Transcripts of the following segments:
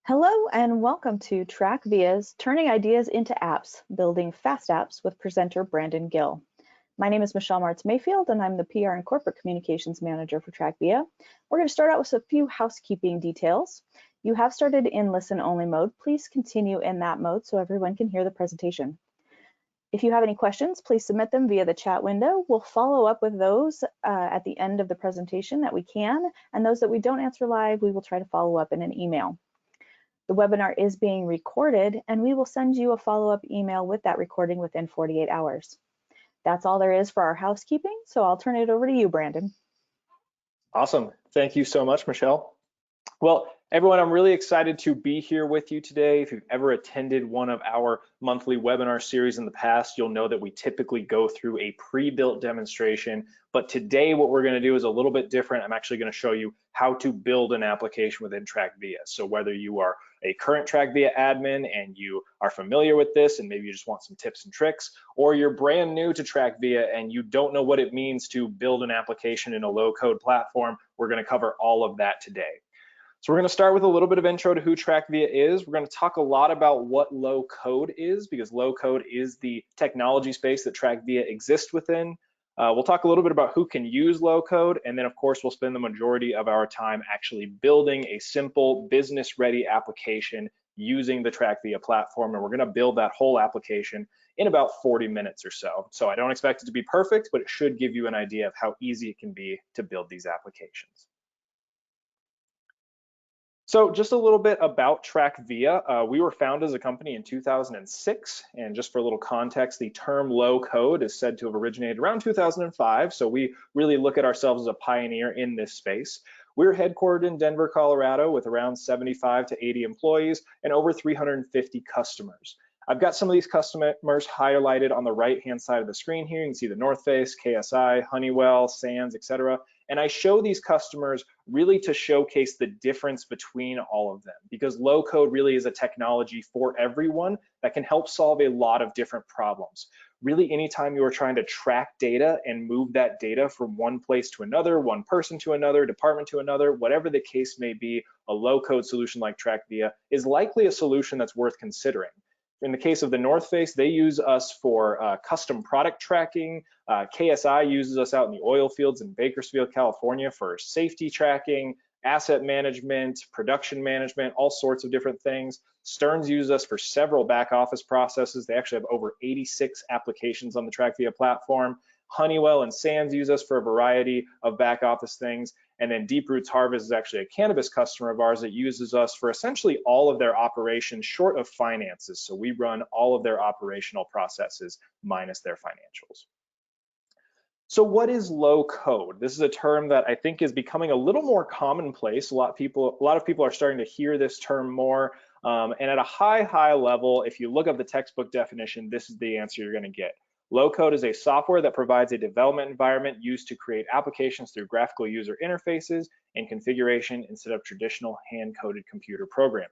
Hello and welcome to TrackVia's Turning Ideas into Apps, Building Fast Apps with presenter Brandon Gill. My name is Michelle Martz Mayfield and I'm the PR and Corporate Communications Manager for TrackVia. We're going to start out with a few housekeeping details. You have started in listen-only mode. Please continue in that mode so everyone can hear the presentation. If you have any questions, please submit them via the chat window. We'll follow up with those at the end of the presentation that we can, and those that we don't answer live, we will try to follow up in an email. The webinar is being recorded, and we will send you a follow-up email with that recording within 48 hours. That's all there is for our housekeeping, so I'll turn it over to you, Brandon. Awesome. Thank you so much, Michelle. Well, everyone, I'm really excited to be here with you today. If you've ever attended one of our monthly webinar series in the past, you'll know that we typically go through a pre-built demonstration. But today, what we're going to do is a little bit different. I'm actually going to show you how to build an application within TrackVia. So whether you are a current TrackVia admin and you are familiar with this and maybe you just want some tips and tricks, or you're brand new to TrackVia and you don't know what it means to build an application in a low-code platform, we're going to cover all of that today. So we're going to start with a little bit of intro to who TrackVia is. We're going to talk a lot about what low code is, because low code is the technology space that TrackVia exists within. We'll talk a little bit about who can use low code, and then of course we'll spend the majority of our time actually building a simple business-ready application using the TrackVia platform, and we're going to build that whole application in about 40 minutes or so. So I don't expect it to be perfect, but it should give you an idea of how easy it can be to build these applications. So just a little bit about TrackVia. We were founded as a company in 2006, and just for a little context, the term low code is said to have originated around 2005, so we really look at ourselves as a pioneer in this space. We're headquartered in Denver, Colorado, with around 75 to 80 employees and over 350 customers. I've got some of these customers highlighted on the right-hand side of the screen here. You can see the North Face, KSI, Honeywell, Sands, etc. And I show these customers really to showcase the difference between all of them, because low code really is a technology for everyone that can help solve a lot of different problems. Really, anytime you are trying to track data and move that data from one place to another, one person to another, department to another, whatever the case may be, a low code solution like TrackVia is likely a solution that's worth considering. In the case of the North Face, they use us for custom product tracking. KSI uses us out in the oil fields in Bakersfield, California for safety tracking, asset management, production management, all sorts of different things. Stearns uses us for several back office processes. They actually have over 86 applications on the TrackVia platform. Honeywell and Sands use us for a variety of back office things. And then Deep Roots Harvest is actually a cannabis customer of ours that uses us for essentially all of their operations short of finances. So we run all of their operational processes minus their financials. So what is low code? This is a term that I think is becoming a little more commonplace. A lot of people are starting to hear this term more. And at a high level, if you look up the textbook definition, this is the answer you're going to get. Low code is a software that provides a development environment used to create applications through graphical user interfaces and configuration instead of traditional hand-coded computer programming.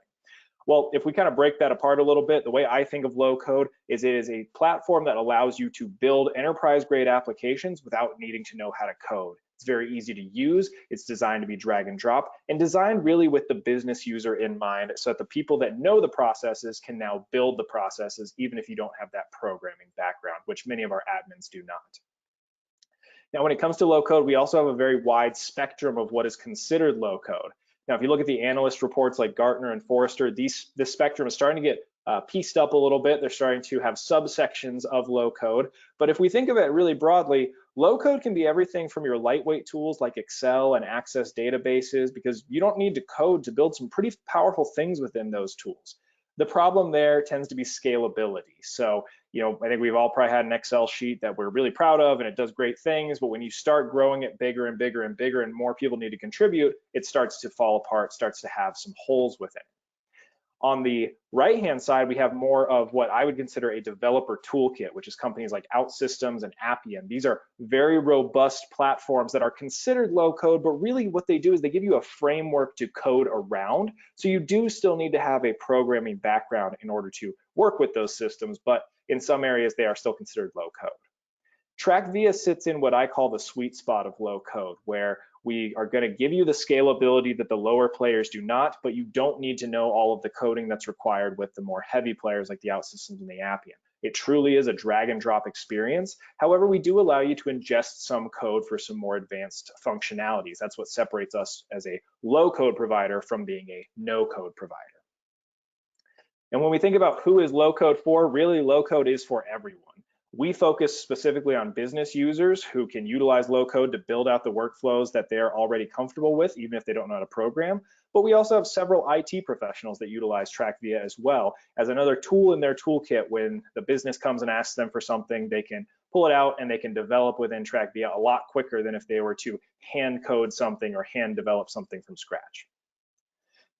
Well, if we kind of break that apart a little bit, the way I think of low code is it is a platform that allows you to build enterprise-grade applications without needing to know how to code. It's very easy to use. It's designed to be drag and drop and designed really with the business user in mind so that the people that know the processes can now build the processes even if you don't have that programming background, which many of our admins do not. Now, when it comes to low code, we also have a very wide spectrum of what is considered low code. Now, if you look at the analyst reports like Gartner and Forrester, this spectrum is starting to get pieced up a little bit. They're starting to have subsections of low code. But if we think of it really broadly, low code can be everything from your lightweight tools like Excel and Access databases, because you don't need to code to build some pretty powerful things within those tools. The problem there tends to be scalability. So, I think we've all probably had an Excel sheet that we're really proud of and it does great things, but when you start growing it bigger and bigger and bigger and more people need to contribute, it starts to fall apart, starts to have some holes within it. On the right-hand side, we have more of what I would consider a developer toolkit, which is companies like OutSystems and Appian. These are very robust platforms that are considered low code, but really what they do is they give you a framework to code around. So you do still need to have a programming background in order to work with those systems, but in some areas they are still considered low code. TrackVia sits in what I call the sweet spot of low code, where We are going to give you the scalability that the lower players do not, but you don't need to know all of the coding that's required with the more heavy players like the OutSystems and the Appian. It truly is a drag and drop experience. However, we do allow you to ingest some code for some more advanced functionalities. That's what separates us as a low code provider from being a no code provider. And when we think about who is low code for, really low code is for everyone. We focus specifically on business users who can utilize low code to build out the workflows that they're already comfortable with, even if they don't know how to program. But we also have several IT professionals that utilize TrackVia as well as another tool in their toolkit. When the business comes and asks them for something, they can pull it out and they can develop within TrackVia a lot quicker than if they were to hand code something or hand develop something from scratch.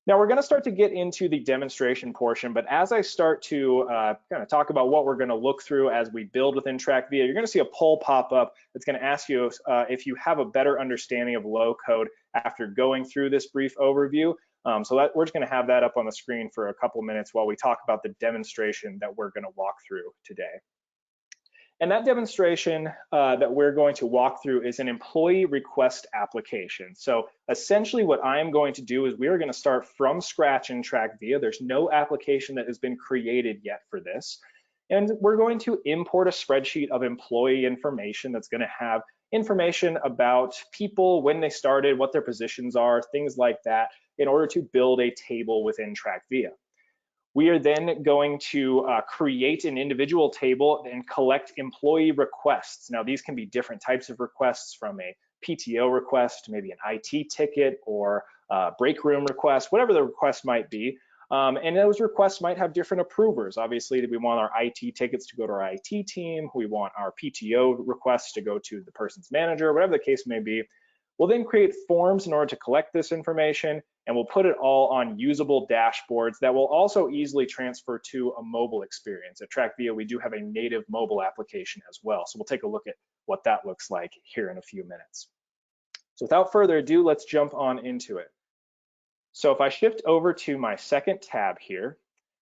Now we're going to start to get into the demonstration portion, but as I start to kind of talk about what we're going to look through as we build within TrackVia, you're going to see a poll pop up that's going to ask you if you have a better understanding of low code after going through this brief overview. We're just going to have that up on the screen for a couple minutes while we talk about the demonstration that we're going to walk through today. And that demonstration that we're going to walk through is an employee request application. So essentially what I'm going to do is we are going to start from scratch in TrackVia. There's no application that has been created yet for this. And we're going to import a spreadsheet of employee information that's going to have information about people, when they started, what their positions are, things like that, in order to build a table within TrackVia. We are then going to create an individual table and collect employee requests. Now, these can be different types of requests, from a PTO request, maybe an IT ticket, or a break room request, whatever the request might be. And those requests might have different approvers. Obviously, we want our IT tickets to go to our IT team. We want our PTO requests to go to the person's manager, whatever the case may be. We'll then create forms in order to collect this information, and we'll put it all on usable dashboards that will also easily transfer to a mobile experience. At TrackVia, we do have a native mobile application as well. So we'll take a look at what that looks like here in a few minutes. So without further ado, let's jump on into it. So if I shift over to my second tab here,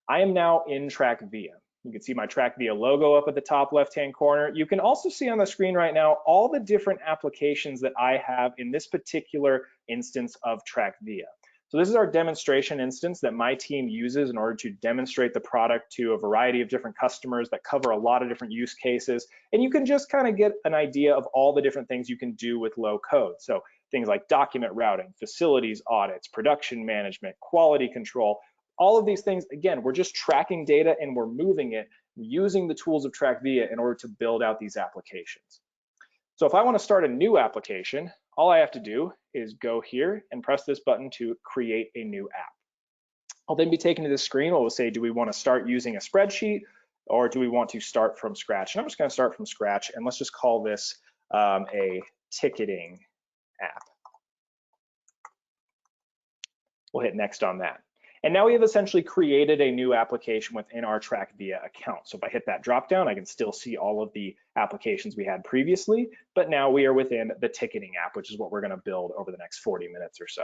I am now in TrackVia. You can see my TrackVia logo up at the top left-hand corner. You can also see on the screen right now all the different applications that I have in this particular instance of TrackVia. So this is our demonstration instance that my team uses in order to demonstrate the product to a variety of different customers that cover a lot of different use cases. And you can just kind of get an idea of all the different things you can do with low code. So things like document routing, facilities audits, production management, quality control. All of these things, again, we're just tracking data and we're moving it using the tools of TrackVia in order to build out these applications. So if I want to start a new application, all I have to do is go here and press this button to create a new app. I'll then be taken to this screen where we'll say, do we want to start using a spreadsheet, or do we want to start from scratch? And I'm just going to start from scratch, and let's just call this a ticketing app. We'll hit next on that. And now we have essentially created a new application within our TrackVia account. So if I hit that drop down, I can still see all of the applications we had previously, but now we are within the ticketing app, which is what we're going to build over the next 40 minutes or so.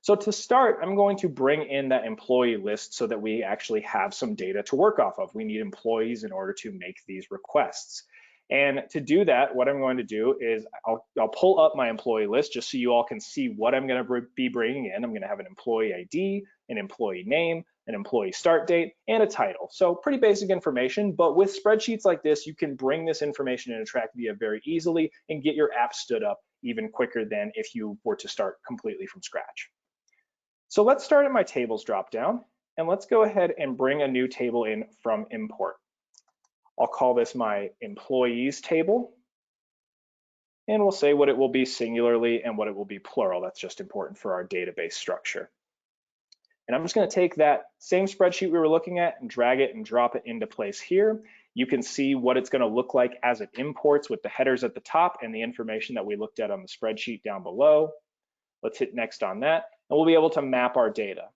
So to start, I'm going to bring in that employee list so that we actually have some data to work off of. We need employees in order to make these requests. And to do that, what I'm going to do is I'll pull up my employee list just so you all can see what I'm going to be bringing in. I'm going to have an employee ID, an employee name, an employee start date, and a title. So pretty basic information, but with spreadsheets like this, you can bring this information into TrackVia very easily and get your app stood up even quicker than if you were to start completely from scratch. So let's start at my tables dropdown, and let's go ahead and bring a new table in from import. I'll call this my employees table, and we'll say what it will be singularly and what it will be plural. That's just important for our database structure. And I'm just going to take that same spreadsheet we were looking at and drag it and drop it into place here. You can see what it's going to look like as it imports with the headers at the top and the information that we looked at on the spreadsheet down below. Let's hit next on that, and we'll be able to map our data.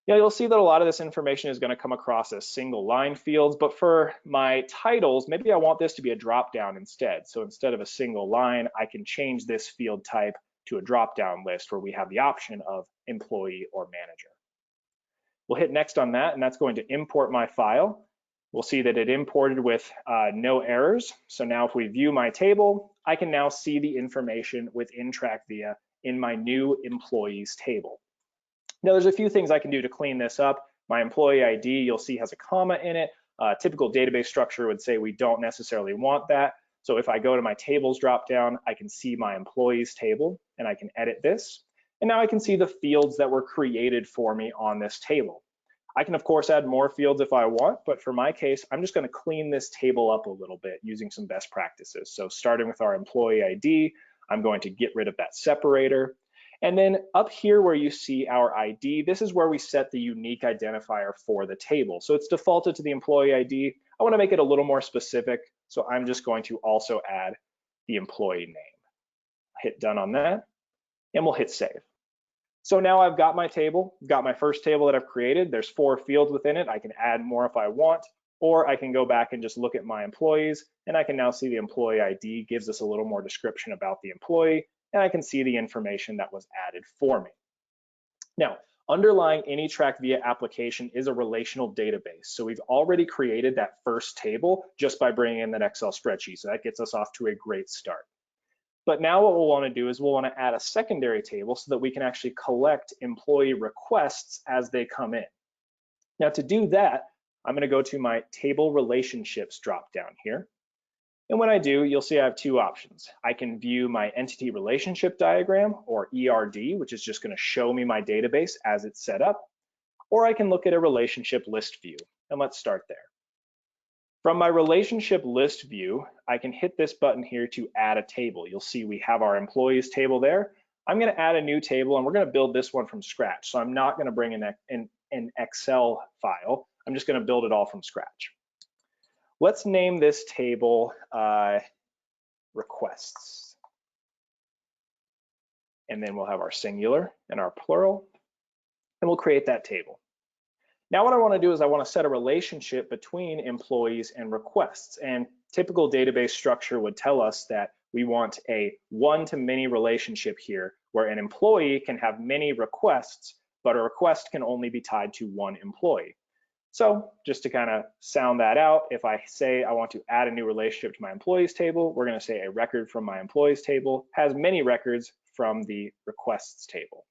Now you'll see that a lot of this information is going to come across as single line fields, but for my titles, maybe I want this to be a drop down instead. So instead of a single line, I can change this field type to a drop down list where we have the option of employee or manager. We'll hit next on that, and that's going to import my file. We'll see that it imported with no errors. So now if we view my table, I can now see the information within TrackVia in my new employees table. Now there's a few things I can do to clean this up. My employee ID, you'll see, has a comma in it. Typical database structure would say we don't necessarily want that. So if I go to my tables dropdown, I can see my employees table and I can edit this. And now I can see the fields that were created for me on this table. I can of course add more fields if I want, but for my case, I'm just going to clean this table up a little bit using some best practices. So starting with our employee ID, I'm going to get rid of that separator. And then up here where you see our ID, this is where we set the unique identifier for the table. So it's defaulted to the employee ID. I want to make it a little more specific, so I'm just going to also add the employee name. Hit done on that, and we'll hit save. So now I've got my table, got my first table that I've created. There's 4 fields within it. I can add more if I want, or I can go back and just look at my employees, and I can now see the employee ID gives us a little more description about the employee, and I can see the information that was added for me. Now, underlying any TrackVia application is a relational database. So we've already created that first table just by bringing in that Excel spreadsheet. So that gets us off to a great start. But now what we'll want to do is we'll want to add a secondary table so that we can actually collect employee requests as they come in. Now to do that, I'm going to go to my table relationships drop down here. And when I do, you'll see I have 2 options. I can view my entity relationship diagram, or ERD, which is just going to show me my database as it's set up, or I can look at a relationship list view. And let's start there. From my relationship list view, I can hit this button here to add a table. You'll see we have our employees table there. I'm going to add a new table, and we're going to build this one from scratch. So I'm not going to bring in an Excel file. I'm just going to build it all from scratch. Let's name this table requests. And then we'll have our singular and our plural, and we'll create that table. Now what I want to do is I want to set a relationship between employees and requests. And typical database structure would tell us that we want a one-to-many relationship here, where an employee can have many requests, but a request can only be tied to one employee. So just to kind of sound that out, if I say I want to add a new relationship to my employees table, we're going to say a record from my employees table has many records from the requests table.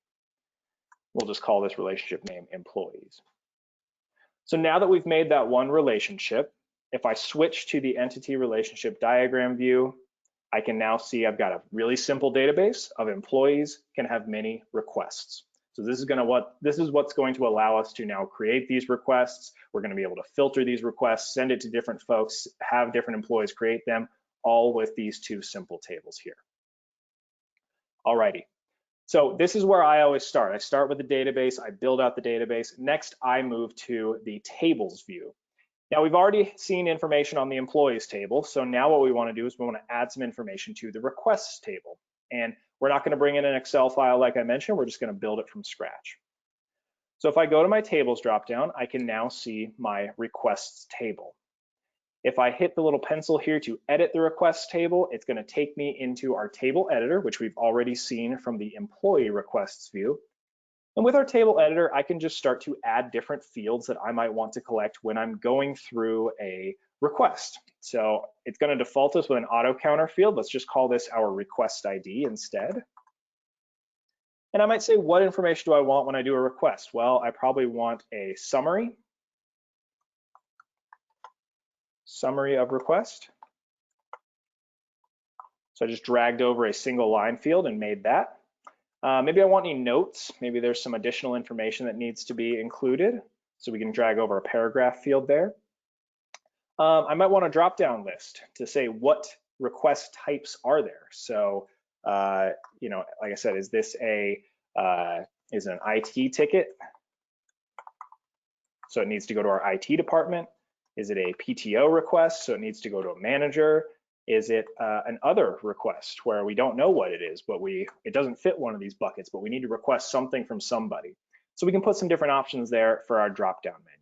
We'll just call this relationship name employees. So now that we've made that one relationship, if I switch to the entity relationship diagram view, I can now see I've got a really simple database of employees can have many requests. So this is what's going to allow us to now create these requests. We're going to be able to filter these requests, send it to different folks, have different employees create them, all with these 2 simple tables here. Alrighty. So this is where I always start. I start with the database, I build out the database. Next, I move to the tables view. Now we've already seen information on the employees table. So now what we want to do is we want to add some information to the requests table. And we're not going to bring in an Excel file like I mentioned, we're just going to build it from scratch. So if I go to my tables dropdown, I can now see my requests table. If I hit the little pencil here to edit the requests table, it's going to take me into our table editor, which we've already seen from the employee requests view. And with our table editor, I can just start to add different fields that I might want to collect when I'm going through a request. So it's going to default us with an auto counter field. Let's just call this our request ID instead. And I might say, what information do I want when I do a request? Well, I probably want a summary of request. So I just dragged over a single line field and made that. Maybe I want any notes. Maybe there's some additional information that needs to be included. So we can drag over a paragraph field there. I might want a drop-down list to say what request types are there. So, you know, like I said, is this is an IT ticket? So it needs to go to our IT department. Is it a PTO request? So it needs to go to a manager. Is it an other request where we don't know what it is, but it doesn't fit one of these buckets, but we need to request something from somebody. So we can put some different options there for our drop-down menu.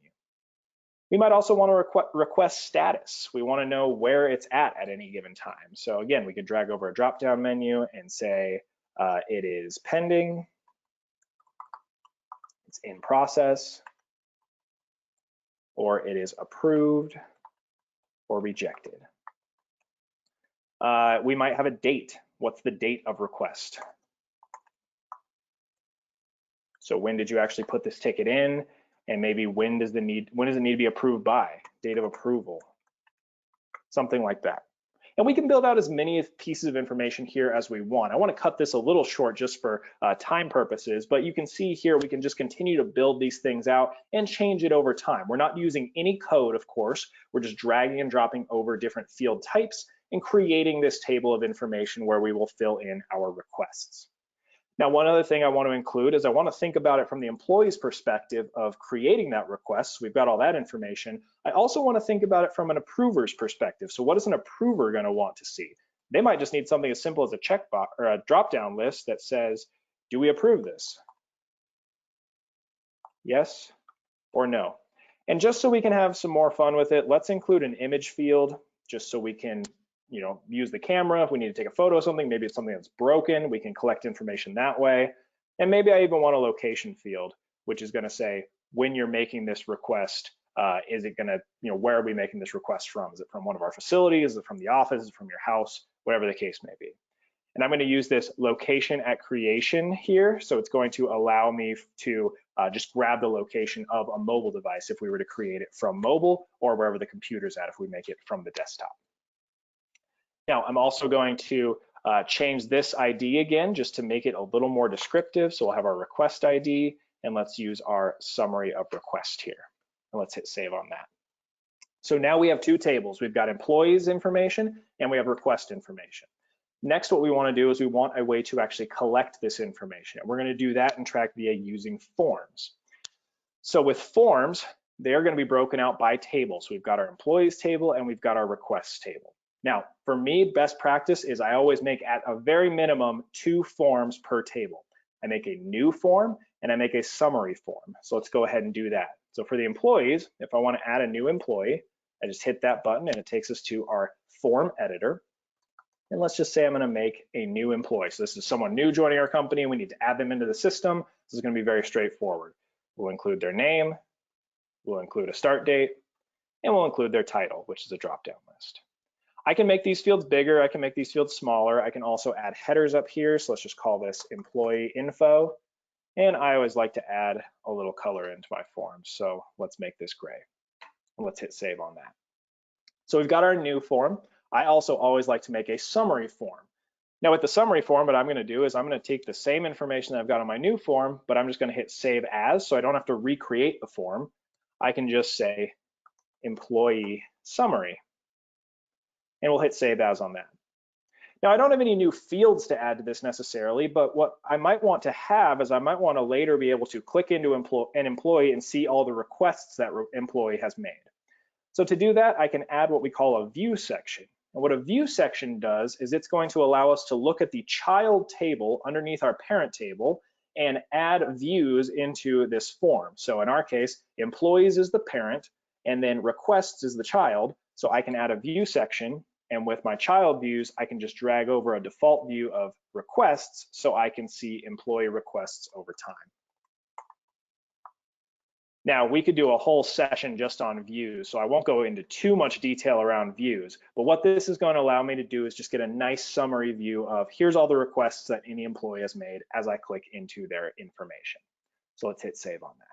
We might also want to request status. We want to know where it's at any given time. So again, we could drag over a drop-down menu and say it is pending, it's in process, or it is approved or rejected. We might have a date. What's the date of request? So when did you actually put this ticket in? And maybe when does it need to be approved by? Date of approval, something like that. And we can build out as many pieces of information here as we want. I want to cut this a little short just for time purposes, but you can see here we can just continue to build these things out and change it over time. We're not using any code, of course. We're just dragging and dropping over different field types and creating this table of information where we will fill in our requests. Now, one other thing I want to include is I want to think about it from the employee's perspective of creating that request. So we've got all that information. I also want to think about it from an approver's perspective. So what is an approver going to want to see? They might just need something as simple as a checkbox or a drop-down list that says, do we approve this? Yes or no? And just so we can have some more fun with it, let's include an image field just so we can use the camera. If we need to take a photo of something, maybe it's something that's broken, we can collect information that way. And maybe I even want a location field, which is going to say when you're making this request, is it going to, where are we making this request from? Is it from one of our facilities? Is it from the office? Is it from your house? Whatever the case may be. And I'm going to use this location at creation here. So it's going to allow me to just grab the location of a mobile device if we were to create it from mobile or wherever the computer's at if we make it from the desktop. Now, I'm also going to change this ID again just to make it a little more descriptive. So we'll have our request ID, and let's use our summary of request here. And let's hit save on that. So now we have two tables. We've got employees information and we have request information. Next, what we want to do is we want a way to actually collect this information. And we're going to do that in TrackVia using forms. So with forms, they're going to be broken out by table. So we've got our employees table and we've got our requests table. Now, for me, best practice is I always make at a very minimum 2 forms per table. I make a new form and I make a summary form. So let's go ahead and do that. So for the employees, if I want to add a new employee, I just hit that button and it takes us to our form editor. And let's just say I'm going to make a new employee. So this is someone new joining our company and we need to add them into the system. This is going to be very straightforward. We'll include their name, we'll include a start date, and we'll include their title, which is a drop-down list. I can make these fields bigger, I can make these fields smaller. I can also add headers up here. So let's just call this employee info. And I always like to add a little color into my form. So let's make this gray. And let's hit save on that. So we've got our new form. I also always like to make a summary form. Now with the summary form, what I'm going to do is I'm going to take the same information that I've got on my new form, but I'm just going to hit save as, so I don't have to recreate the form. I can just say employee summary, and we'll hit save as on that. Now I don't have any new fields to add to this necessarily, but what I might want to have is I might want to later be able to click into an employee and see all the requests that employee has made. So to do that, I can add what we call a view section. And what a view section does is it's going to allow us to look at the child table underneath our parent table and add views into this form. So in our case, employees is the parent and then requests is the child. So I can add a view section, and with my child views, I can just drag over a default view of requests so I can see employee requests over time. Now, we could do a whole session just on views, so I won't go into too much detail around views, but what this is going to allow me to do is just get a nice summary view of here's all the requests that any employee has made as I click into their information. So let's hit save on that.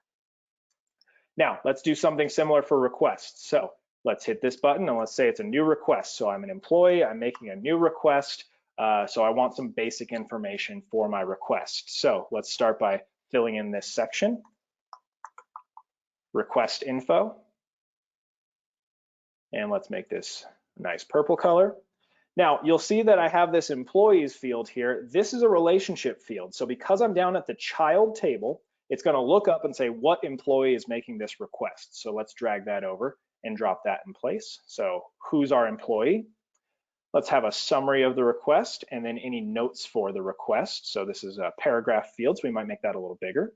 Now, let's do something similar for requests. So let's hit this button and let's say it's a new request. So I'm an employee, I'm making a new request, so I want some basic information for my request. So let's start by filling in this section. Request info, and let's make this a nice purple color. Now you'll see that I have this employees field here. This is a relationship field. So because I'm down at the child table, it's going to look up and say what employee is making this request. So let's drag that over and drop that in place. So who's our employee? Let's have a summary of the request and then any notes for the request. So this is a paragraph field, so we might make that a little bigger.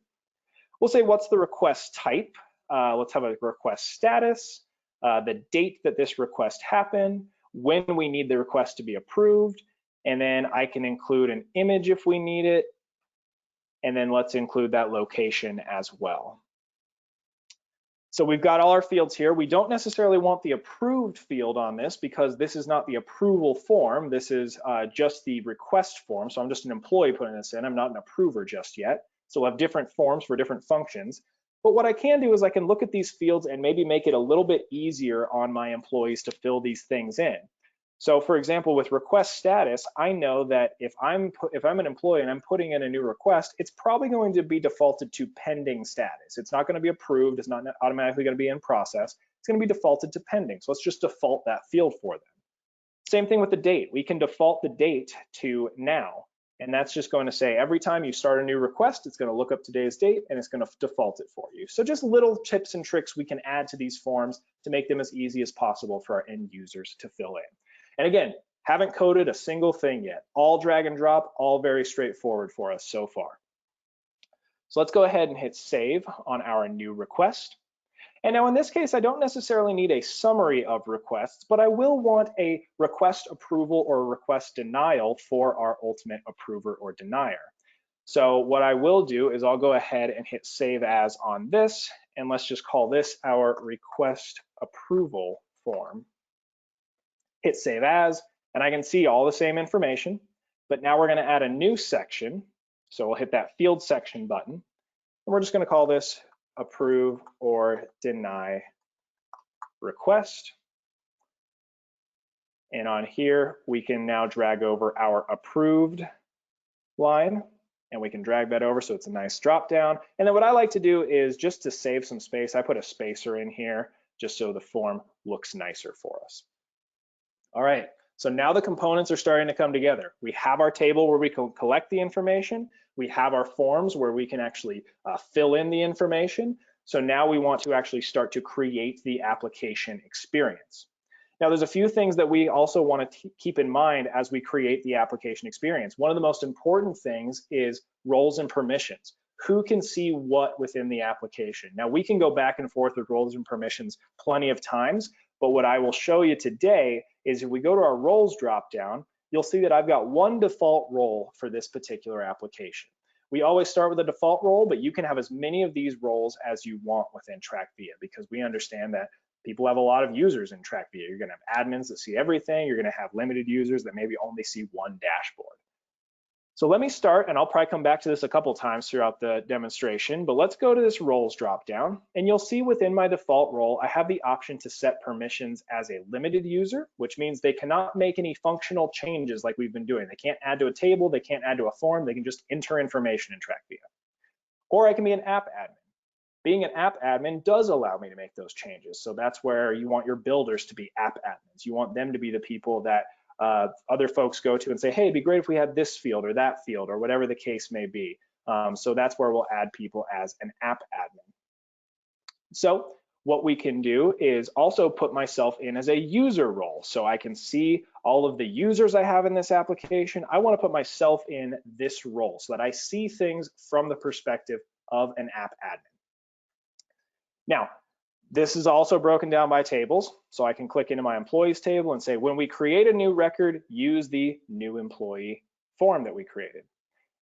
We'll say what's the request type. Let's have a request status, the date that this request happened, when we need the request to be approved, and then I can include an image if we need it, and then let's include that location as well. So we've got all our fields here. We don't necessarily want the approved field on this because this is not the approval form. This is just the request form. So I'm just an employee putting this in. I'm not an approver just yet. So we'll have different forms for different functions. But what I can do is I can look at these fields and maybe make it a little bit easier on my employees to fill these things in. So for example, with request status, I know that if I'm an employee and I'm putting in a new request, it's probably going to be defaulted to pending status. It's not going to be approved. It's not automatically going to be in process. It's going to be defaulted to pending. So let's just default that field for them. Same thing with the date. We can default the date to now. And that's just going to say every time you start a new request, it's going to look up today's date and it's going to default it for you. So just little tips and tricks we can add to these forms to make them as easy as possible for our end users to fill in. And again, haven't coded a single thing yet. All drag and drop, all very straightforward for us so far. So let's go ahead and hit save on our new request. And now in this case, I don't necessarily need a summary of requests, but I will want a request approval or a request denial for our ultimate approver or denier. So what I will do is I'll go ahead and hit save as on this, and let's just call this our request approval form. Hit save as, and I can see all the same information, but now we're going to add a new section. So we'll hit that field section button, and we're just going to call this approve or deny request. And on here, we can now drag over our approved line, and we can drag that over so it's a nice drop down. And then what I like to do is just to save some space, I put a spacer in here just so the form looks nicer for us. All right, so now the components are starting to come together. We have our table where we can collect the information. We have our forms where we can actually fill in the information. So now we want to actually start to create the application experience. Now there's a few things that we also want to keep in mind as we create the application experience. One of the most important things is roles and permissions. Who can see what within the application? Now we can go back and forth with roles and permissions plenty of times, but what I will show you today is if we go to our roles dropdown, you'll see that I've got one default role for this particular application. We always start with a default role, but you can have as many of these roles as you want within TrackVia because we understand that people have a lot of users in TrackVia. You're going to have admins that see everything. You're going to have limited users that maybe only see one dashboard. So let me start, and I'll probably come back to this a couple times throughout the demonstration, but let's go to this roles dropdown, and you'll see within my default role, I have the option to set permissions as a limited user, which means they cannot make any functional changes like we've been doing. They can't add to a table, they can't add to a form, they can just enter information in TrackVia. Or I can be an app admin. Being an app admin does allow me to make those changes. So that's where you want your builders to be app admins. You want them to be the people that other folks go to and say, hey, it'd be great if we had this field or that field or whatever the case may be. So that's where we'll add people as an app admin. So what we can do is also put myself in as a user role. So I can see all of the users I have in this application. I want to put myself in this role so that I see things from the perspective of an app admin. Now, this is also broken down by tables, so I can click into my employees table and say, when we create a new record, use the new employee form that we created.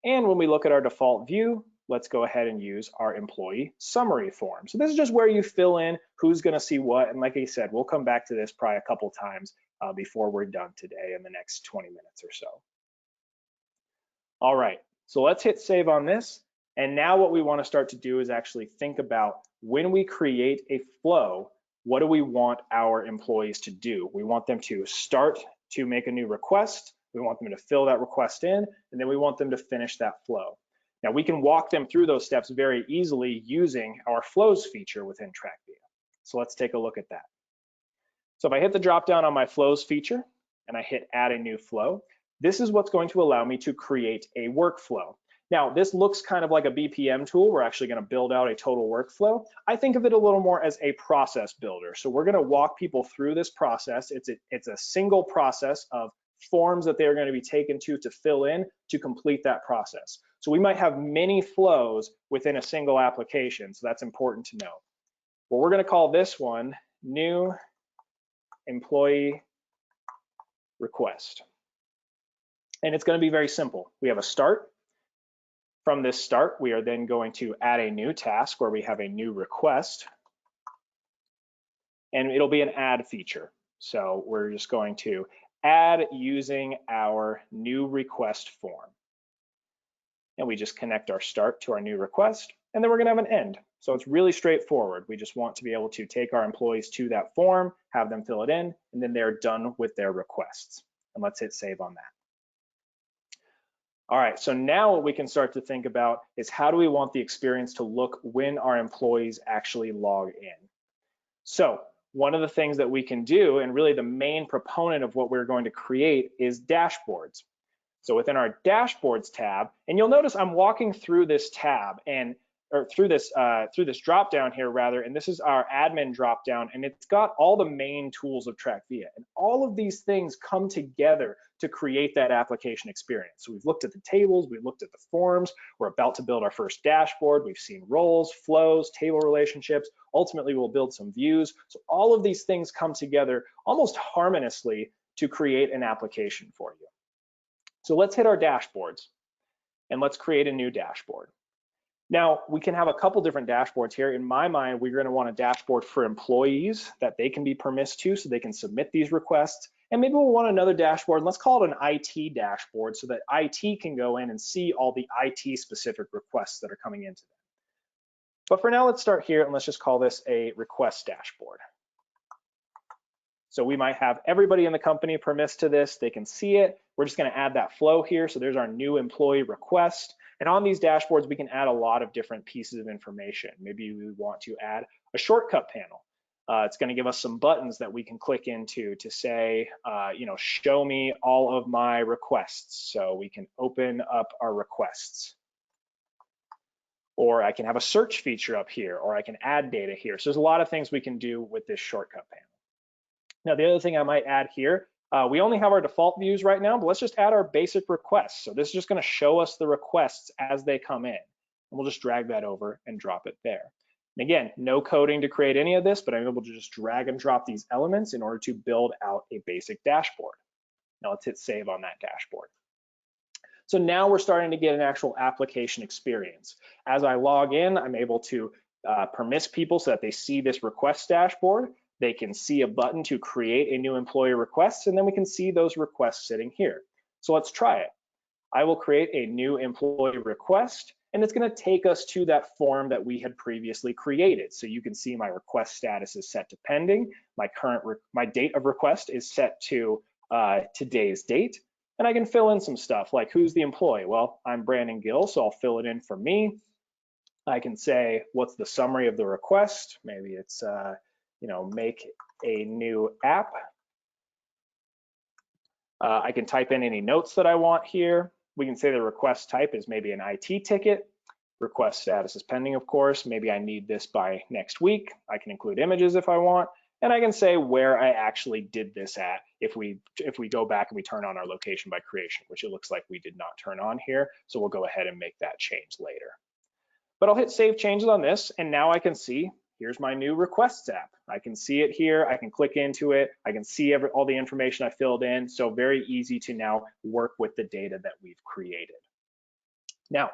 And when we look at our default view, let's go ahead and use our employee summary form. So this is just where you fill in who's going to see what. And like I said, we'll come back to this probably a couple times before we're done today in the next 20 minutes or so. All right, so let's hit save on this. And now what we want to start to do is actually think about when we create a flow, what do we want our employees to do? We want them to start to make a new request. We want them to fill that request in, and then we want them to finish that flow. Now we can walk them through those steps very easily using our flows feature within TrackVia. So let's take a look at that. So if I hit the drop down on my flows feature and I hit add a new flow, this is what's going to allow me to create a workflow. Now, this looks kind of like a BPM tool. We're actually going to build out a total workflow. I think of it a little more as a process builder. So we're going to walk people through this process. It's a single process of forms that they're going to be taken to fill in to complete that process. So we might have many flows within a single application. So that's important to know. Well, we're going to call this one new employee request. And it's going to be very simple. We have a start. From this start, we are then going to add a new task where we have a new request. and it'll be an add feature. So we're just going to add using our new request form. And we just connect our start to our new request, and then we're going to have an end. So it's really straightforward. We just want to be able to take our employees to that form, have them fill it in, and then they're done with their requests. And let's hit save on that. All right, so now what we can start to think about is how do we want the experience to look when our employees actually log in? So one of the things that we can do, and really the main proponent of what we're going to create, is dashboards. So within our dashboards tab, and you'll notice I'm walking through this tab or through this drop down here rather, and this is our admin drop down, and it's got all the main tools of TrackVia, and all of these things come together to create that application experience. So we've looked at the tables, we've looked at the forms, we're about to build our first dashboard, we've seen roles, flows, table relationships, ultimately we'll build some views. So all of these things come together almost harmoniously to create an application for you. So let's hit our dashboards and let's create a new dashboard. Now we can have a couple different dashboards here. In my mind, we're going to want a dashboard for employees that they can be permissed to so they can submit these requests. And maybe we'll want another dashboard. Let's call it an IT dashboard so that IT can go in and see all the IT specific requests that are coming into them. But for now, let's start here and let's just call this a request dashboard. So we might have everybody in the company permissed to this. They can see it. We're just going to add that flow here. So there's our new employee request. And on these dashboards, we can add a lot of different pieces of information. Maybe we want to add a shortcut panel. It's going to give us some buttons that we can click into to say, show me all of my requests. So we can open up our requests. Or I can have a search feature up here, or I can add data here. So there's a lot of things we can do with this shortcut panel. Now, the other thing I might add here, we only have our default views right now, but let's just add our basic requests. So this is just going to show us the requests as they come in. And we'll just drag that over and drop it there. And again, no coding to create any of this, but I'm able to just drag and drop these elements in order to build out a basic dashboard. Now let's hit save on that dashboard. So now we're starting to get an actual application experience. As I log in, I'm able to permiss people so that they see this request dashboard. They can see a button to create a new employee request, and then we can see those requests sitting here. So let's try it. I will create a new employee request, and it's going to take us to that form that we had previously created. So you can see my request status is set to pending. My date of request is set to today's date, and I can fill in some stuff like who's the employee? Well, I'm Brandon Gill, so I'll fill it in for me. I can say what's the summary of the request. Maybe it's make a new app. I can type in any notes that I want here. We can say the request type is maybe an IT ticket. Request status is pending, of course. Maybe I need this by next week. I can include images if I want. And I can say where I actually did this at if we go back and we turn on our location by creation, which it looks like we did not turn on here. So we'll go ahead and make that change later. But I'll hit save changes on this, and now I can see here's my new requests app. I can see it here. I can click into it. I can see all the information I filled in. So very easy to now work with the data that we've created. Now,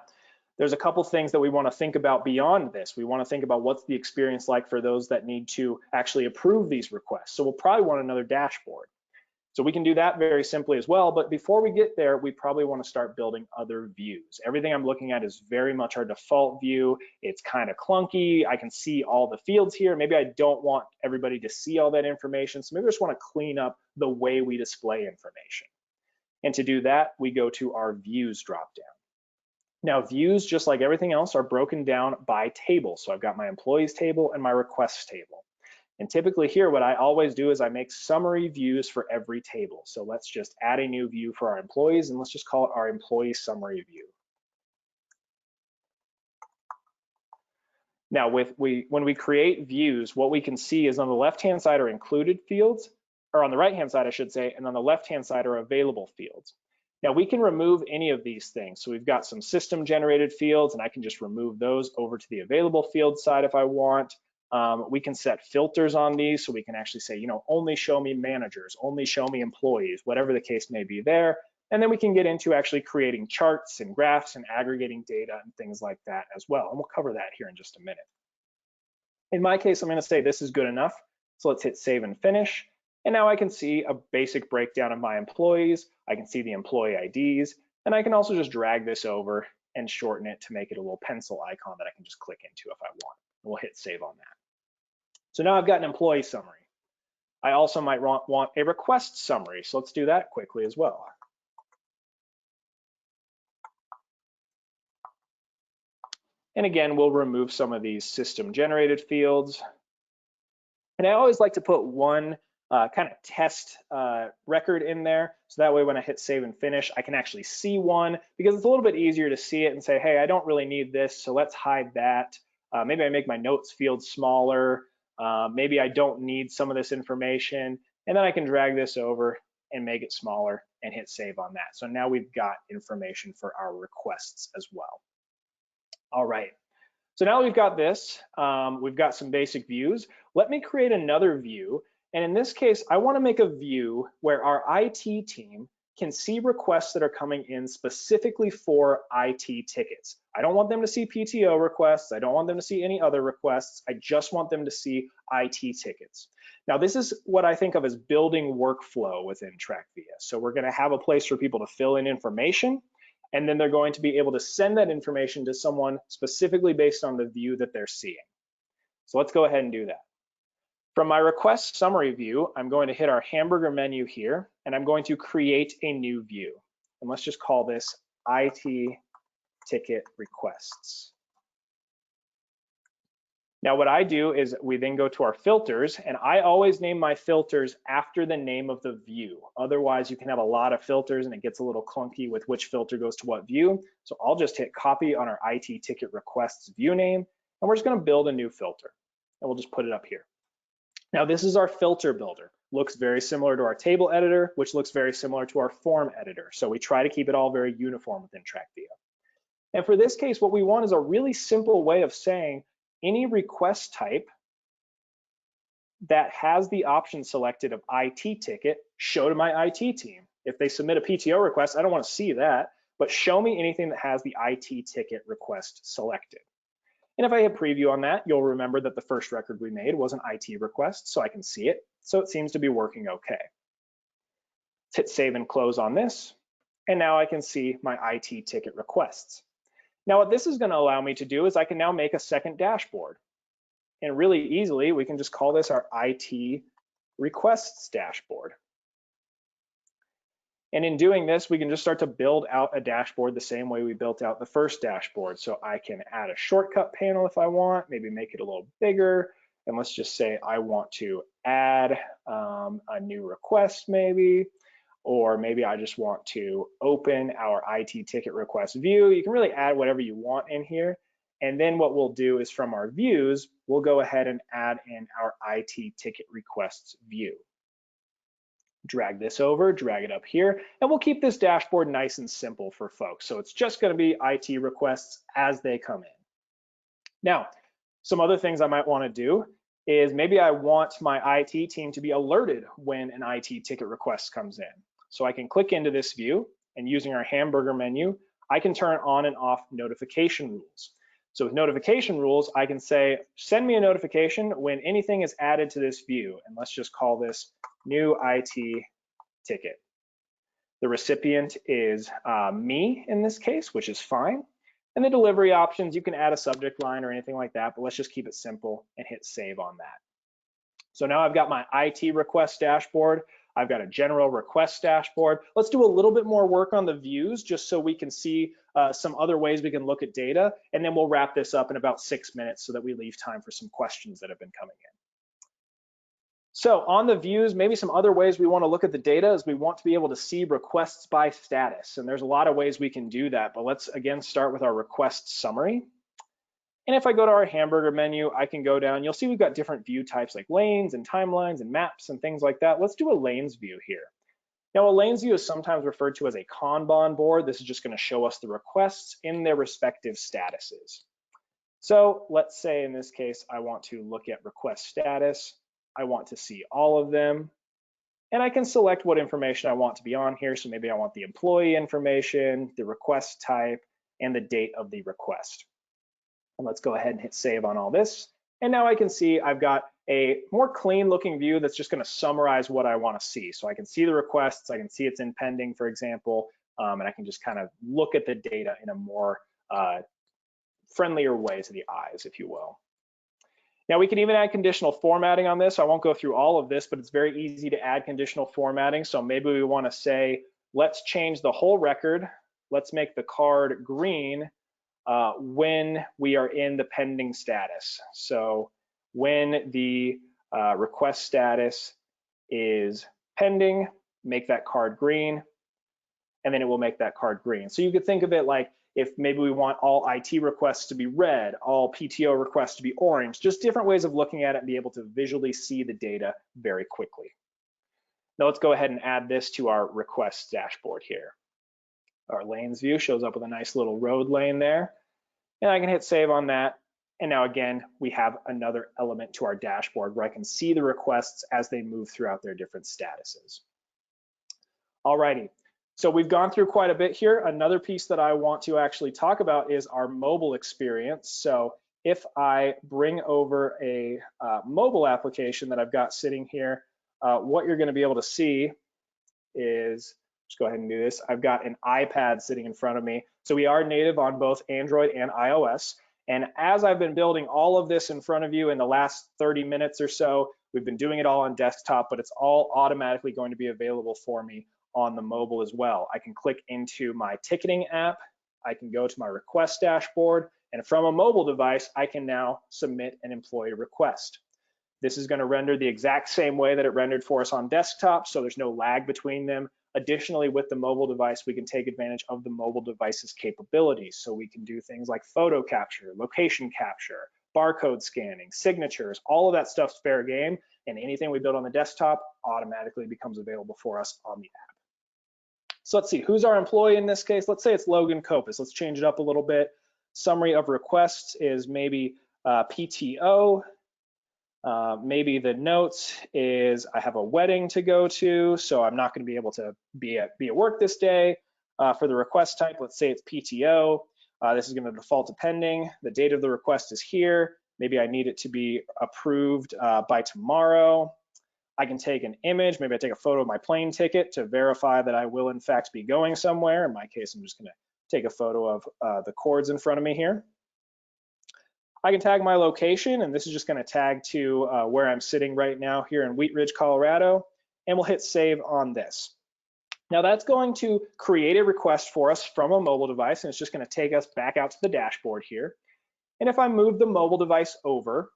there's a couple things that we want to think about beyond this. We want to think about what's the experience like for those that need to actually approve these requests. So we'll probably want another dashboard. So we can do that very simply as well, but before we get there, we probably want to start building other views. Everything I'm looking at is very much our default view. It's kind of clunky. I can see all the fields here. Maybe I don't want everybody to see all that information, so maybe I just want to clean up the way we display information. And to do that, we go to our views dropdown. Now, views, just like everything else, are broken down by table. So I've got my employees table and my requests table. And typically here, what I always do is I make summary views for every table. So let's just add a new view for our employees, and let's just call it our employee summary view. Now, when we create views, what we can see is on the left-hand side are included fields, or on the right-hand side, I should say, and on the left-hand side are available fields. Now, we can remove any of these things. So we've got some system-generated fields, and I can just remove those over to the available field side if I want. We can set filters on these, so we can actually say, only show me managers, only show me employees, whatever the case may be there. And then we can get into actually creating charts and graphs and aggregating data and things like that as well. And we'll cover that here in just a minute. In my case, I'm going to say this is good enough. So let's hit save and finish. And now I can see a basic breakdown of my employees. I can see the employee IDs, and I can also just drag this over and shorten it to make it a little pencil icon that I can just click into if I want. We'll hit save on that. So now I've got an employee summary. I also might want a request summary, so let's do that quickly as well. And again, we'll remove some of these system generated fields. And I always like to put one kind of test record in there. So that way when I hit save and finish, I can actually see one, because it's a little bit easier to see it and say, hey, I don't really need this, so let's hide that. Maybe I make my notes field smaller. Maybe I don't need some of this information. And then I can drag this over and make it smaller and hit save on that. So now we've got information for our requests as well. All right. So now we've got this, we've got some basic views. Let me create another view. And in this case, I want to make a view where our IT team can see requests that are coming in specifically for IT tickets. I don't want them to see PTO requests. I don't want them to see any other requests. I just want them to see IT tickets. Now, this is what I think of as building workflow within TrackVia. So we're going to have a place for people to fill in information, and then they're going to be able to send that information to someone specifically based on the view that they're seeing. So let's go ahead and do that. From my request summary view, I'm going to hit our hamburger menu here, and I'm going to create a new view. And let's just call this IT ticket requests. Now what I do is we then go to our filters, and I always name my filters after the name of the view. Otherwise, you can have a lot of filters and it gets a little clunky with which filter goes to what view. So I'll just hit copy on our IT ticket requests view name, and we're just going to build a new filter, and we'll just put it up here. Now this is our filter builder. Looks very similar to our table editor, which looks very similar to our form editor. So we try to keep it all very uniform within TrackVia. And for this case, what we want is a really simple way of saying any request type that has the option selected of IT ticket, show to my IT team. If they submit a PTO request, I don't want to see that, but show me anything that has the IT ticket request selected. And if I hit preview on that, you'll remember that the first record we made was an IT request, so I can see it. So it seems to be working okay. Let's hit save and close on this. And now I can see my IT ticket requests. Now what this is going to allow me to do is I can now make a second dashboard. And really easily, we can just call this our IT requests dashboard. And in doing this, we can just start to build out a dashboard the same way we built out the first dashboard. So I can add a shortcut panel if I want, maybe make it a little bigger. And let's just say I want to add a new request maybe, or maybe I just want to open our IT ticket request view. You can really add whatever you want in here. And then what we'll do is from our views, we'll go ahead and add in our IT ticket requests view. Drag this over, drag it up here, and we'll keep this dashboard nice and simple for folks. So it's just going to be IT requests as they come in. Now, some other things I might want to do is maybe I want my IT team to be alerted when an IT ticket request comes in. So I can click into this view, and using our hamburger menu, I can turn on and off notification rules. So with notification rules, I can say, send me a notification when anything is added to this view. And let's just call this new IT ticket. The recipient is me in this case, which is fine. And the delivery options, you can add a subject line or anything like that, but let's just keep it simple and hit save on that. So now I've got my IT request dashboard. I've got a general request dashboard. Let's do a little bit more work on the views just so we can see some other ways we can look at data, and then we'll wrap this up in about 6 minutes so that we leave time for some questions that have been coming in. So on the views, maybe some other ways we want to look at the data is we want to be able to see requests by status. And there's a lot of ways we can do that, but let's again start with our request summary. And if I go to our hamburger menu, I can go down, you'll see we've got different view types like lanes and timelines and maps and things like that. Let's do a lanes view here. Now a lanes view is sometimes referred to as a Kanban board. This is just going to show us the requests in their respective statuses. So let's say in this case, I want to look at request status. I want to see all of them. And I can select what information I want to be on here. So maybe I want the employee information, the request type, and the date of the request. And let's go ahead and hit save on all this. And now I can see I've got a more clean looking view that's just going to summarize what I want to see. So I can see the requests, I can see it's in pending, for example, and I can just kind of look at the data in a more friendlier way to the eyes, if you will. Now we can even add conditional formatting on this. I won't go through all of this, but it's very easy to add conditional formatting. So maybe we want to say, let's change the whole record. Let's make the card green when we are in the pending status. So when the request status is pending, make that card green, and then it will make that card green. So you could think of it like if maybe we want all IT requests to be red, all PTO requests to be orange, just different ways of looking at it and be able to visually see the data very quickly. Now let's go ahead and add this to our requests dashboard here. Our lanes view shows up with a nice little road lane there. And I can hit save on that. And now again, we have another element to our dashboard where I can see the requests as they move throughout their different statuses. Alrighty, so we've gone through quite a bit here. Another piece that I want to actually talk about is our mobile experience. So if I bring over a mobile application that I've got sitting here, what you're going to be able to see is, just go ahead and do this. I've got an iPad sitting in front of me. So we are native on both Android and iOS. And as I've been building all of this in front of you in the last 30 minutes or so, we've been doing it all on desktop, but it's all automatically going to be available for me on the mobile as well. I can click into my ticketing app. I can go to my request dashboard, and from a mobile device, I can now submit an employee request. This is going to render the exact same way that it rendered for us on desktop, so there's no lag between them. Additionally, with the mobile device, we can take advantage of the mobile device's capabilities. So we can do things like photo capture, location capture, barcode scanning, signatures, all of that stuff's fair game, and anything we build on the desktop automatically becomes available for us on the app. So let's see, who's our employee in this case? Let's say it's Logan Copus. Let's change it up a little bit. Summary of requests is maybe PTO. Maybe the notes is I have a wedding to go to, so I'm not going to be able to be at work this day. For the request type, let's say it's PTO. This is going to default to pending. The date of the request is here. Maybe I need it to be approved by tomorrow. I can take an image. Maybe I take a photo of my plane ticket to verify that I will in fact be going somewhere. In my case, I'm just going to take a photo of the cords in front of me here. I can tag my location, and this is just going to tag to where I'm sitting right now here in Wheat Ridge, Colorado, and we'll hit save on this. Now that's going to create a request for us from a mobile device, and it's just going to take us back out to the dashboard here. And if I move the mobile device over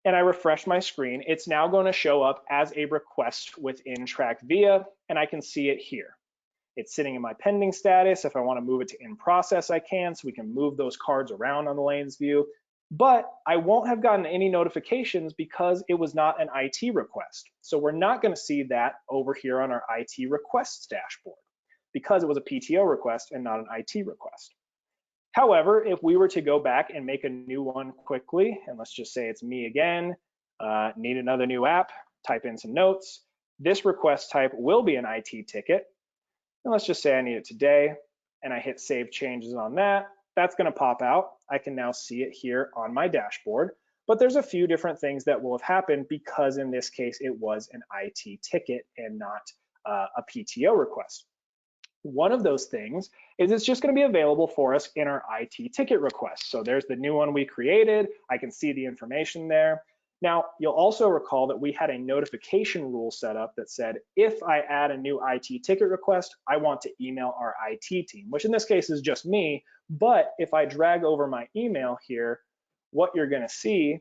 and I refresh my screen, it's now going to show up as a request within TrackVia, and I can see it here. It's sitting in my pending status. If I want to move it to in process, I can, so we can move those cards around on the lanes view. But I won't have gotten any notifications because it was not an IT request. So we're not going to see that over here on our IT requests dashboard because it was a PTO request and not an IT request. However, if we were to go back and make a new one quickly, and let's just say it's me again, need another new app, type in some notes, this request type will be an IT ticket. And let's just say I need it today, and I hit save changes on that. That's going to pop out. I can now see it here on my dashboard, but there's a few different things that will have happened because in this case, it was an IT ticket and not a PTO request. One of those things is it's just going to be available for us in our IT ticket request. So there's the new one we created. I can see the information there. Now, you'll also recall that we had a notification rule set up that said, if I add a new IT ticket request, I want to email our IT team, which in this case is just me. But if I drag over my email here, what you're going to see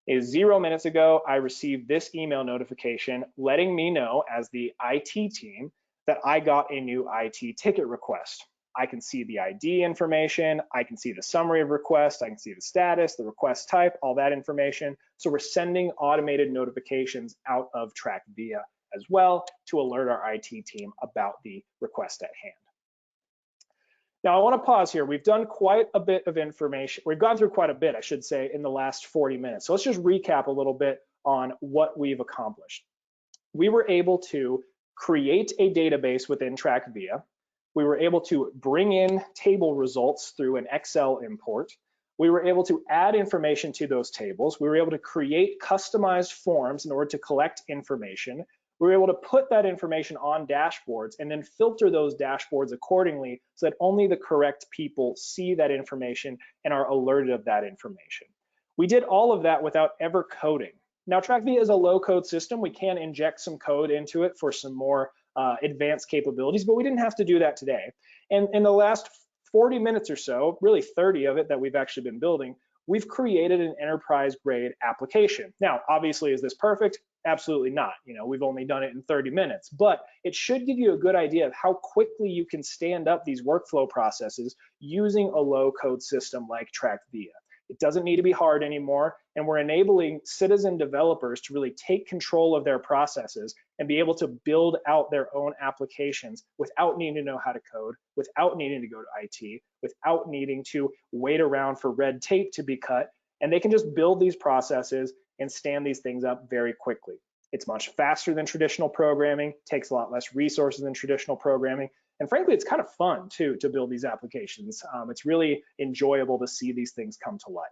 is 0 minutes ago, I received this email notification letting me know as the IT team that I got a new IT ticket request. I can see the ID information, I can see the summary of request, I can see the status, the request type, all that information. So we're sending automated notifications out of TrackVia as well to alert our IT team about the request at hand. Now I want to pause here. We've done quite a bit of information. We've gone through quite a bit, I should say, in the last 40 minutes. So let's just recap a little bit on what we've accomplished. We were able to create a database within TrackVia. We were able to bring in table results through an Excel import. We were able to add information to those tables. We were able to create customized forms in order to collect information. We were able to put that information on dashboards and then filter those dashboards accordingly so that only the correct people see that information and are alerted of that information. We did all of that without ever coding. Now, TrackVia is a low-code system. We can inject some code into it for some more advanced capabilities, but we didn't have to do that today. And in the last 40 minutes or so, really 30 of it that we've actually been building, we've created an enterprise-grade application. Now, obviously, is this perfect? Absolutely not. We've only done it in 30 minutes, but it should give you a good idea of how quickly you can stand up these workflow processes using a low-code system like TrackVia. It doesn't need to be hard anymore, and we're enabling citizen developers to really take control of their processes and be able to build out their own applications without needing to know how to code, without needing to go to IT, without needing to wait around for red tape to be cut, and they can just build these processes and stand these things up very quickly. It's much faster than traditional programming, takes a lot less resources than traditional programming, and frankly, it's kind of fun too to build these applications. It's really enjoyable to see these things come to life.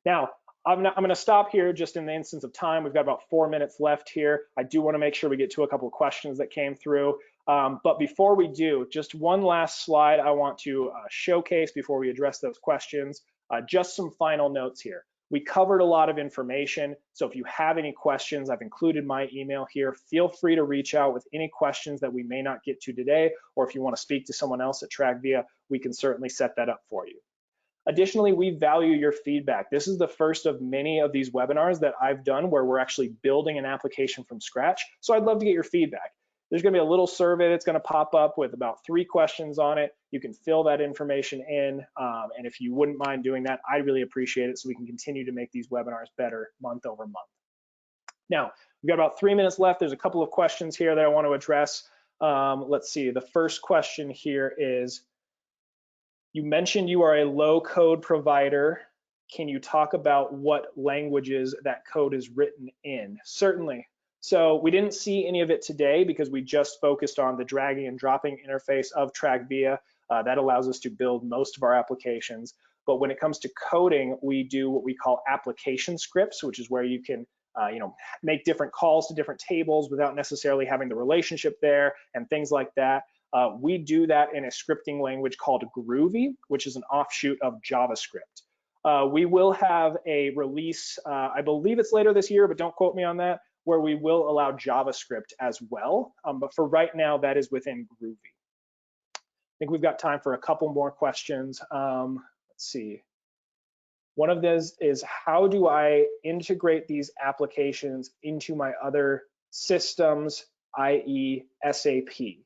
Now, I'm going to stop here just in the instance of time. We've got about 4 minutes left here. I do want to make sure we get to a couple of questions that came through. But before we do, just one last slide I want to showcase before we address those questions. Just some final notes here. We covered a lot of information, so if you have any questions, I've included my email here. Feel free to reach out with any questions that we may not get to today, or if you want to speak to someone else at TrackVia, we can certainly set that up for you. Additionally, we value your feedback. This is the first of many of these webinars that I've done where we're actually building an application from scratch, so I'd love to get your feedback. There's going to be a little survey that's going to pop up with about 3 questions on it. You can fill that information in, and if you wouldn't mind doing that, I'd really appreciate it so we can continue to make these webinars better month over month. Now, we've got about 3 minutes left. There's a couple of questions here that I want to address. Let's see, the first question here is, you mentioned you are a low-code provider. Can you talk about what languages that code is written in? Certainly. So we didn't see any of it today because we just focused on the dragging and dropping interface of TrackVia. That allows us to build most of our applications. But when it comes to coding, we do what we call application scripts, which is where you can make different calls to different tables without necessarily having the relationship there and things like that. We do that in a scripting language called Groovy, which is an offshoot of JavaScript. We will have a release, I believe it's later this year, but don't quote me on that, where we will allow JavaScript as well. But for right now, that is within Groovy. I think we've got time for a couple more questions. Let's see. One of those is, how do I integrate these applications into my other systems, i.e. SAP?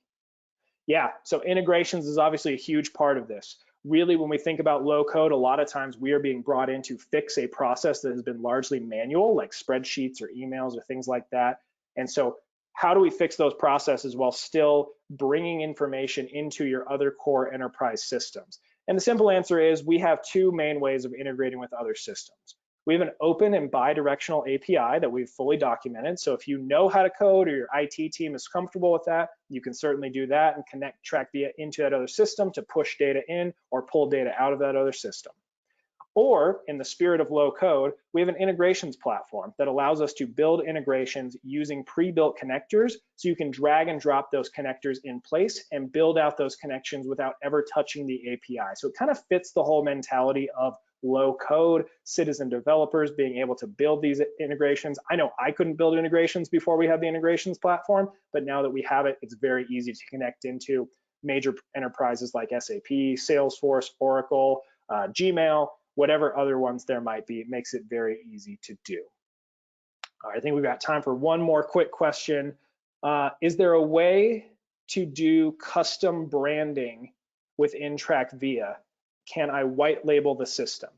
Yeah, so integrations is obviously a huge part of this. Really, when we think about low code, a lot of times we are being brought in to fix a process that has been largely manual, like spreadsheets or emails or things like that. And so how do we fix those processes while still bringing information into your other core enterprise systems? And the simple answer is we have 2 main ways of integrating with other systems. We have an open and bi-directional API that we've fully documented. So if you know how to code or your IT team is comfortable with that, you can certainly do that and connect TrackVia into that other system to push data in or pull data out of that other system. Or in the spirit of low code, we have an integrations platform that allows us to build integrations using pre-built connectors, so you can drag and drop those connectors in place and build out those connections without ever touching the API. So it kind of fits the whole mentality of low code, citizen developers being able to build these integrations. I know I couldn't build integrations before we had the integrations platform, but now that we have it, it's very easy to connect into major enterprises like SAP, Salesforce, Oracle, Gmail, whatever other ones there might be. It makes it very easy to do. All right, I think we've got time for one more quick question. Is there a way to do custom branding within TrackVia? Can I white label the system?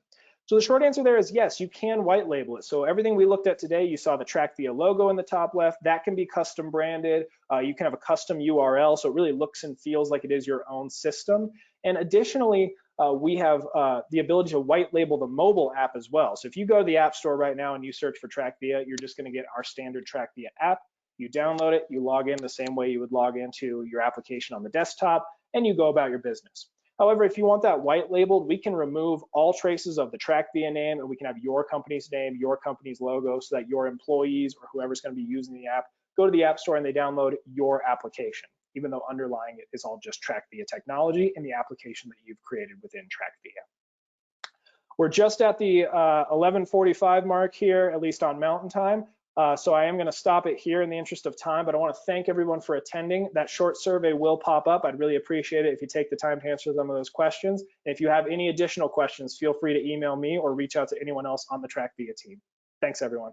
So the short answer there is yes, you can white label it. So everything we looked at today, you saw the TrackVia logo in the top left, that can be custom branded. You can have a custom URL, so it really looks and feels like it is your own system. And additionally, we have the ability to white label the mobile app as well. So if you go to the App Store right now and you search for TrackVia, you're just going to get our standard TrackVia app. You download it, you log in the same way you would log into your application on the desktop, and you go about your business. However, if you want that white labeled, we can remove all traces of the TrackVia name, and we can have your company's name, your company's logo, so that your employees or whoever's going to be using the app go to the App Store and they download your application, even though underlying it is all just TrackVia technology and the application that you've created within TrackVia. We're just at the 11:45 mark here, at least on Mountain Time. So I am going to stop it here in the interest of time, but I want to thank everyone for attending. That short survey will pop up. I'd really appreciate it if you take the time to answer some of those questions. And if you have any additional questions, feel free to email me or reach out to anyone else on the TrackVia team. Thanks, everyone.